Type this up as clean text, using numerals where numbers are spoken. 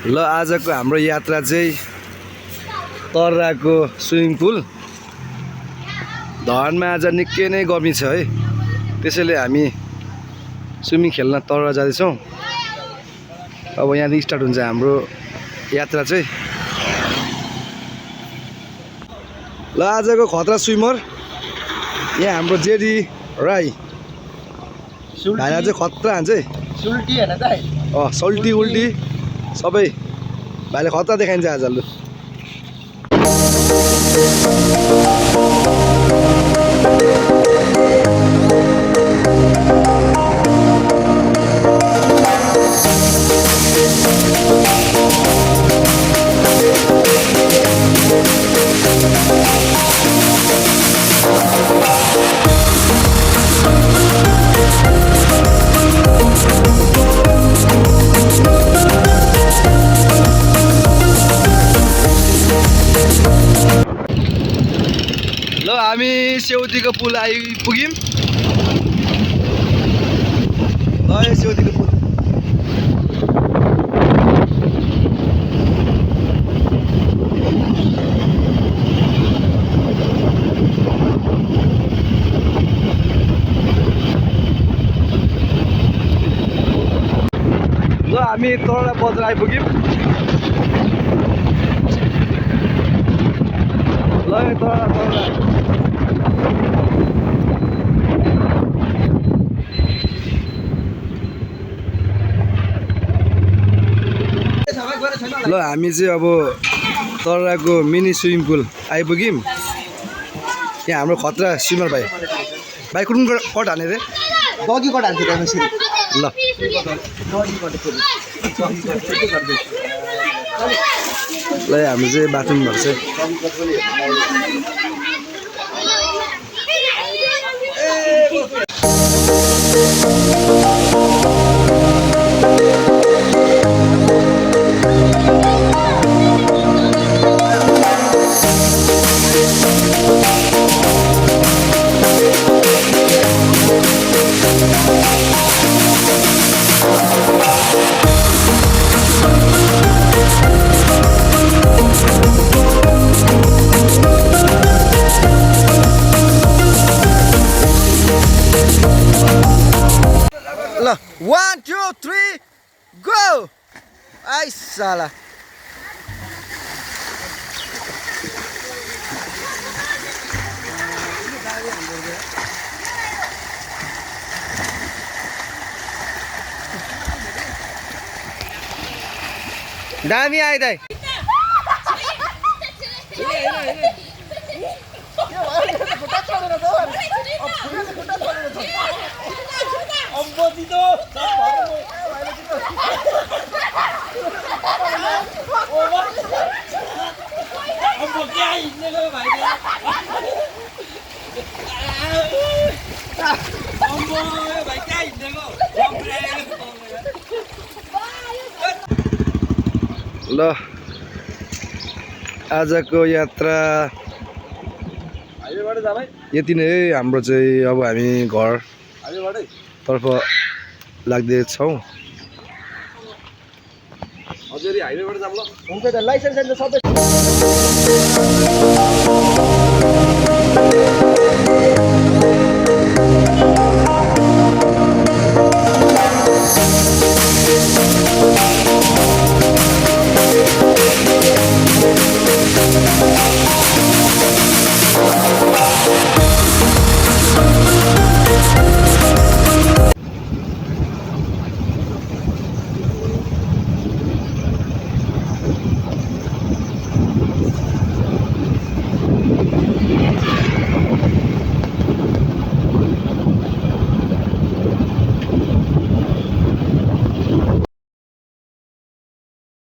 ल आजको हाम्रो यात्रा चाहिँ तराको स्विमिङ पुल। धरानमा आज निकै नै गर्मी छ है, त्यसैले हामी स्विमिङ खेल्न तरा जाँदैछौँ। अब यहाँदेखि स्टार्ट हुन्छ हाम्रो यात्रा चाहिँ। ल आजको खतरा स्विमर यहाँ हाम्रो जेडी राई भाइला चाहिँ खतरा हान्छ है। सुल्टी हैन दाइ? सल्टी उल्टी सबै भाइले खतरा देखाइन्छ आज। लु हामी सेउतीको पुल आइपुग्यौँ। सेउतीको पुल ल हामी तरा बजार आइपुग्यौँ। ल तरा ल हामी चाहिँ अब तराको मिनी स्विमिङ पुल आइपुग्यौँ। यहाँ हाम्रो खतरा स्विमर भाइ कुन कट हाने रे? डगी कट हान्छु त यसरी। ल ल हामी चाहिँ बाथरुम भएको छ। ल 1 2 3 गो। आइ साला दामी आइदाइ। ल आजको यात्रा यति नै है हाम्रो चाहिँ। अब हामी घरतर्फ लाग्दैछौँ। हुन्छ त लाइसेन्स सबै